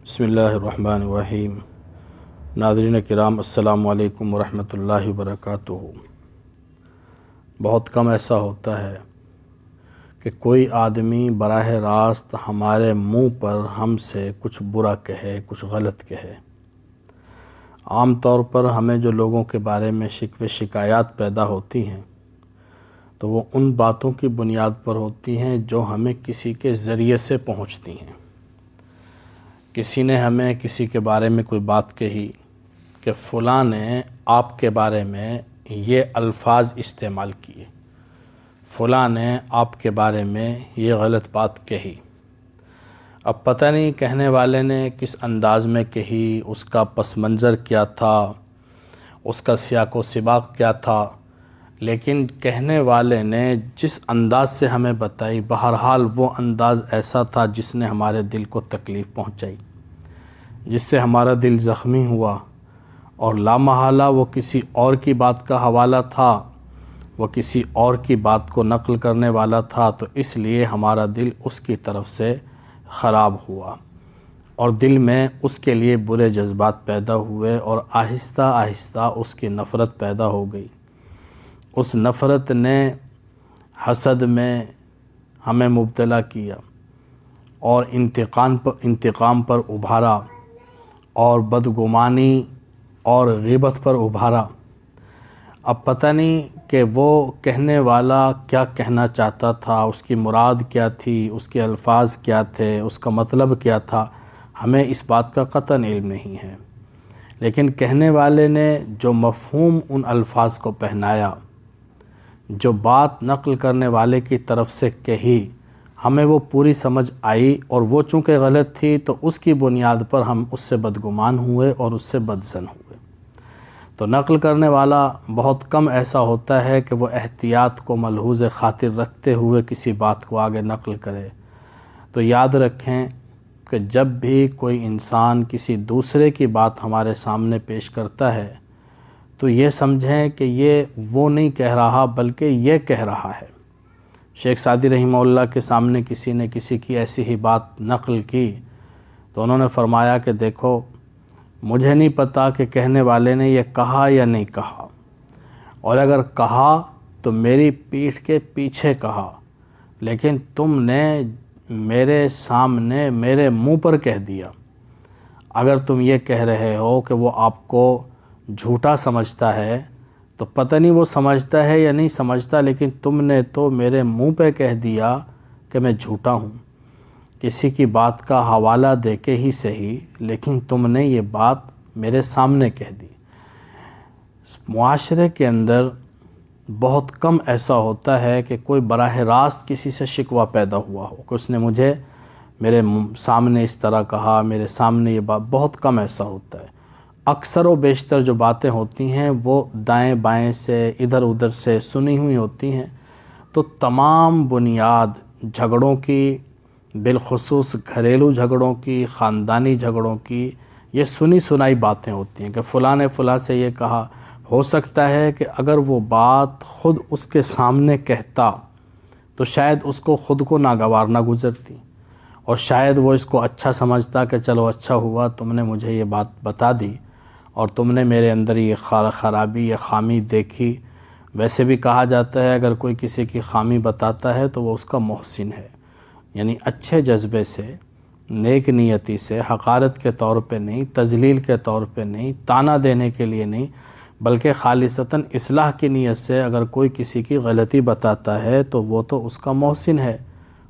بسم اللہ الرحمن الرحیم۔ ناظرین کرام، السلام علیکم ورحمۃ اللہ وبرکاتہ۔ بہت کم ایسا ہوتا ہے کہ کوئی آدمی براہ راست ہمارے منہ پر ہم سے کچھ برا کہے، کچھ غلط کہے۔ عام طور پر ہمیں جو لوگوں کے بارے میں شکوے شکایات پیدا ہوتی ہیں تو وہ ان باتوں کی بنیاد پر ہوتی ہیں جو ہمیں کسی کے ذریعے سے پہنچتی ہیں۔ کسی نے ہمیں کسی کے بارے میں کوئی بات کہی کہ فلاں نے آپ کے بارے میں یہ الفاظ استعمال کیے، فلاں نے آپ کے بارے میں یہ غلط بات کہی۔ اب پتہ نہیں کہنے والے نے کس انداز میں کہی، اس کا پس منظر کیا تھا، اس کا سیاق و سباق کیا تھا، لیکن کہنے والے نے جس انداز سے ہمیں بتائی، بہرحال وہ انداز ایسا تھا جس نے ہمارے دل کو تکلیف پہنچائی، جس سے ہمارا دل زخمی ہوا، اور لامحالہ وہ کسی اور کی بات کا حوالہ تھا، وہ کسی اور کی بات کو نقل کرنے والا تھا، تو اس لیے ہمارا دل اس کی طرف سے خراب ہوا اور دل میں اس کے لیے برے جذبات پیدا ہوئے، اور آہستہ آہستہ اس کی نفرت پیدا ہو گئی۔ اس نفرت نے حسد میں ہمیں مبتلا کیا اور انتقام پر ابھارا، اور بدگمانی اور غیبت پر ابھارا۔ اب پتہ نہیں کہ وہ کہنے والا کیا کہنا چاہتا تھا، اس کی مراد کیا تھی، اس کے الفاظ کیا تھے، اس کا مطلب کیا تھا، ہمیں اس بات کا قطعاً علم نہیں ہے۔ لیکن کہنے والے نے جو مفہوم ان الفاظ کو پہنایا، جو بات نقل کرنے والے کی طرف سے کہی، ہمیں وہ پوری سمجھ آئی، اور وہ چونکہ غلط تھی تو اس کی بنیاد پر ہم اس سے بدگمان ہوئے اور اس سے بدظن ہوئے۔ تو نقل کرنے والا بہت کم ایسا ہوتا ہے کہ وہ احتیاط کو ملحوظ خاطر رکھتے ہوئے کسی بات کو آگے نقل کرے۔ تو یاد رکھیں کہ جب بھی کوئی انسان کسی دوسرے کی بات ہمارے سامنے پیش کرتا ہے تو یہ سمجھیں کہ یہ وہ نہیں کہہ رہا بلکہ یہ کہہ رہا ہے۔ شیخ سعدی رحمہ اللہ کے سامنے کسی نے کسی کی ایسی ہی بات نقل کی تو انہوں نے فرمایا کہ دیکھو، مجھے نہیں پتہ کہ کہنے والے نے یہ کہا یا نہیں کہا، اور اگر کہا تو میری پیٹھ کے پیچھے کہا، لیکن تم نے میرے سامنے میرے منہ پر کہہ دیا۔ اگر تم یہ کہہ رہے ہو کہ وہ آپ کو جھوٹا سمجھتا ہے تو پتہ نہیں وہ سمجھتا ہے یا نہیں سمجھتا، لیکن تم نے تو میرے منہ پہ کہہ دیا کہ میں جھوٹا ہوں۔ کسی کی بات کا حوالہ دے کے ہی صحیح، لیکن تم نے یہ بات میرے سامنے کہہ دی۔ معاشرے کے اندر بہت کم ایسا ہوتا ہے کہ کوئی براہ راست کسی سے شکوہ پیدا ہوا ہو کہ اس نے مجھے میرے سامنے اس طرح کہا، میرے سامنے یہ بات، بہت کم ایسا ہوتا ہے۔ اکثر و بیشتر جو باتیں ہوتی ہیں وہ دائیں بائیں سے، ادھر ادھر سے سنی ہوئی ہوتی ہیں۔ تو تمام بنیاد جھگڑوں کی، بالخصوص گھریلو جھگڑوں کی، خاندانی جھگڑوں کی، یہ سنی سنائی باتیں ہوتی ہیں کہ فلاں نے فلاں سے یہ کہا۔ ہو سکتا ہے کہ اگر وہ بات خود اس کے سامنے کہتا تو شاید اس کو خود کو ناگوار نہ گزرتی، اور شاید وہ اس کو اچھا سمجھتا کہ چلو اچھا ہوا تم نے مجھے یہ بات بتا دی اور تم نے میرے اندر یہ خرابی یا خامی دیکھی۔ ویسے بھی کہا جاتا ہے اگر کوئی کسی کی خامی بتاتا ہے تو وہ اس کا محسن ہے، یعنی اچھے جذبے سے، نیک نیتی سے، حقارت کے طور پہ نہیں، تذلیل کے طور پہ نہیں، طعنہ دینے کے لیے نہیں، بلکہ خالصتاً اصلاح کی نیت سے اگر کوئی کسی کی غلطی بتاتا ہے تو وہ تو اس کا محسن ہے۔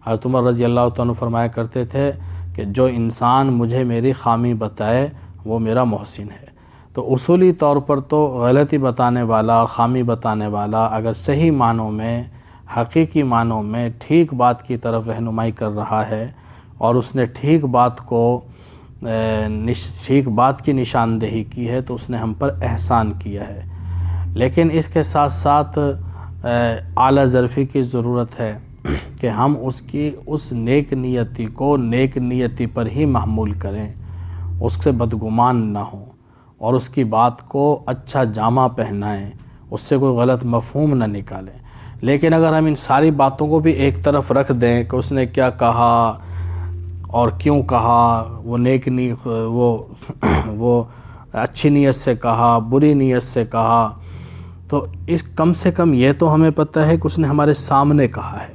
حضرت عمر رضی اللہ عنہ فرمایا کرتے تھے کہ جو انسان مجھے میری خامی بتائے وہ میرا محسن ہے۔ تو اصولی طور پر تو غلطی بتانے والا، خامی بتانے والا اگر صحیح معنوں میں، حقیقی معنوں میں ٹھیک بات کی طرف رہنمائی کر رہا ہے اور اس نے ٹھیک بات کی نشاندہی کی ہے تو اس نے ہم پر احسان کیا ہے۔ لیکن اس کے ساتھ ساتھ اعلیٰ ظرفی کی ضرورت ہے کہ ہم اس نیک نیتی کو نیک نیتی پر ہی محمول کریں، اس سے بدگمان نہ ہوں، اور اس کی بات کو اچھا جامہ پہنائیں، اس سے کوئی غلط مفہوم نہ نکالیں۔ لیکن اگر ہم ان ساری باتوں کو بھی ایک طرف رکھ دیں کہ اس نے کیا کہا، اور کیوں کہا، وہ اچھی نیت سے کہا، بری نیت سے کہا، تو اس کم سے کم یہ تو ہمیں پتہ ہے کہ اس نے ہمارے سامنے کہا ہے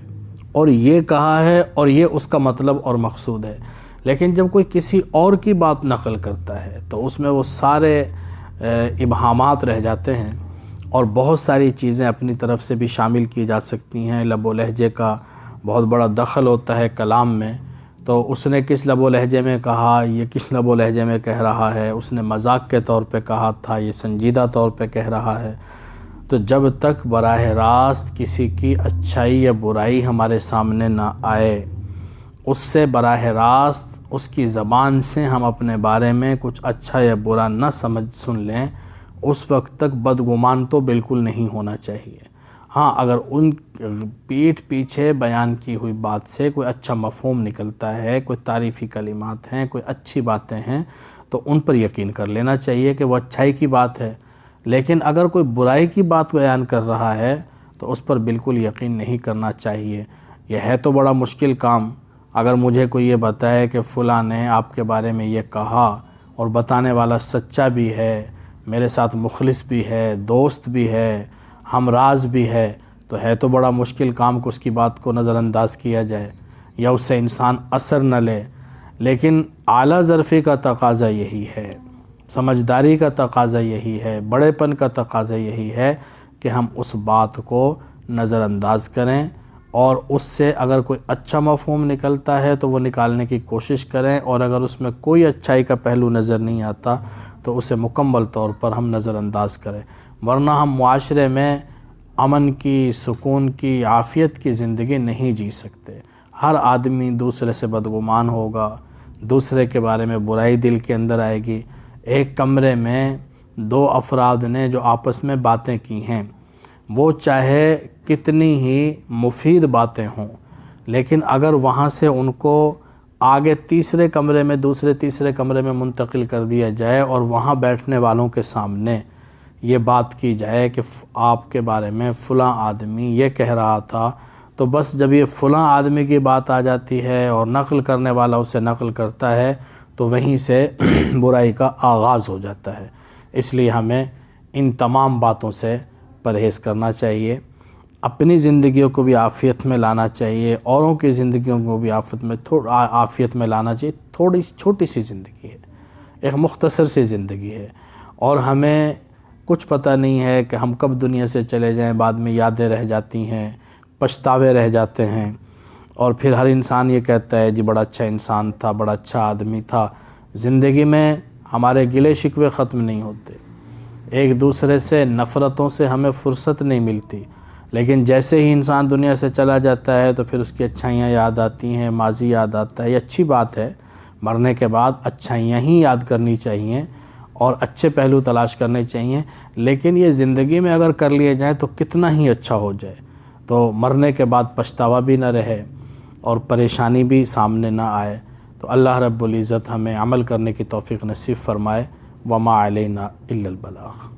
اور یہ کہا ہے اور یہ اس کا مطلب اور مقصود ہے۔ لیکن جب کوئی کسی اور کی بات نقل کرتا ہے تو اس میں وہ سارے ابہامات رہ جاتے ہیں اور بہت ساری چیزیں اپنی طرف سے بھی شامل کی جا سکتی ہیں۔ لب و لہجے کا بہت بڑا دخل ہوتا ہے کلام میں، تو اس نے کس لب و لہجے میں کہا، یہ کس لب و لہجے میں کہہ رہا ہے، اس نے مذاق کے طور پہ کہا تھا، یہ سنجیدہ طور پہ کہہ رہا ہے۔ تو جب تک براہ راست کسی کی اچھائی یا برائی ہمارے سامنے نہ آئے، اس سے براہ راست اس کی زبان سے ہم اپنے بارے میں کچھ اچھا یا برا نہ سن لیں، اس وقت تک بدگمان تو بالکل نہیں ہونا چاہیے۔ ہاں، اگر ان پیٹھ پیچھے بیان کی ہوئی بات سے کوئی اچھا مفہوم نکلتا ہے، کوئی تعریفی کلمات ہیں، کوئی اچھی باتیں ہیں، تو ان پر یقین کر لینا چاہیے کہ وہ اچھائی کی بات ہے۔ لیکن اگر کوئی برائی کی بات بیان کر رہا ہے تو اس پر بالکل یقین نہیں کرنا چاہیے۔ یہ ہے تو بڑا مشکل کام۔ اگر مجھے کوئی یہ بتائے کہ فلاں نے آپ کے بارے میں یہ کہا اور بتانے والا سچا بھی ہے، میرے ساتھ مخلص بھی ہے، دوست بھی ہے، ہم راز بھی ہے تو بڑا مشکل کام کہ اس کی بات کو نظر انداز کیا جائے یا اس سے انسان اثر نہ لے۔ لیکن اعلیٰ ظرفی کا تقاضا یہی ہے، سمجھداری کا تقاضا یہی ہے، بڑے پن کا تقاضا یہی ہے کہ ہم اس بات کو نظر انداز کریں اور اس سے اگر کوئی اچھا مفہوم نکلتا ہے تو وہ نکالنے کی کوشش کریں، اور اگر اس میں کوئی اچھائی کا پہلو نظر نہیں آتا تو اسے مکمل طور پر ہم نظر انداز کریں۔ ورنہ ہم معاشرے میں امن کی، سکون کی، عافیت کی زندگی نہیں جی سکتے۔ ہر آدمی دوسرے سے بدگمان ہوگا، دوسرے کے بارے میں برائی دل کے اندر آئے گی۔ ایک کمرے میں دو افراد نے جو آپس میں باتیں کی ہیں، وہ چاہے کتنی ہی مفید باتیں ہوں، لیکن اگر وہاں سے ان کو آگے تیسرے کمرے میں، دوسرے تیسرے کمرے میں منتقل کر دیا جائے اور وہاں بیٹھنے والوں کے سامنے یہ بات کی جائے کہ آپ کے بارے میں فلاں آدمی یہ کہہ رہا تھا، تو بس جب یہ فلاں آدمی کی بات آ جاتی ہے اور نقل کرنے والا اسے نقل کرتا ہے تو وہیں سے برائی کا آغاز ہو جاتا ہے۔ اس لیے ہمیں ان تمام باتوں سے پرہیز کرنا چاہیے، اپنی زندگیوں کو بھی عافیت میں لانا چاہیے، اوروں کی زندگیوں کو بھی عافیت میں لانا چاہیے۔ تھوڑی چھوٹی سی زندگی ہے، ایک مختصر سی زندگی ہے، اور ہمیں کچھ پتہ نہیں ہے کہ ہم کب دنیا سے چلے جائیں۔ بعد میں یادیں رہ جاتی ہیں، پچھتاوے رہ جاتے ہیں، اور پھر ہر انسان یہ کہتا ہے جی بڑا اچھا انسان تھا، بڑا اچھا آدمی تھا۔ زندگی میں ہمارے گلے شکوے ختم نہیں ہوتے، ایک دوسرے سے نفرتوں سے ہمیں فرصت نہیں ملتی، لیکن جیسے ہی انسان دنیا سے چلا جاتا ہے تو پھر اس کی اچھائیاں یاد آتی ہیں، ماضی یاد آتا ہے۔ یہ اچھی بات ہے، مرنے کے بعد اچھائیاں ہی یاد کرنی چاہیے اور اچھے پہلو تلاش کرنے چاہیے، لیکن یہ زندگی میں اگر کر لیے جائیں تو کتنا ہی اچھا ہو جائے، تو مرنے کے بعد پچھتاوا بھی نہ رہے اور پریشانی بھی سامنے نہ آئے۔ تو اللہ رب العزت ہمیں عمل کرنے کی توفیق نصیب فرمائے۔ وما علینا الا البلاغ۔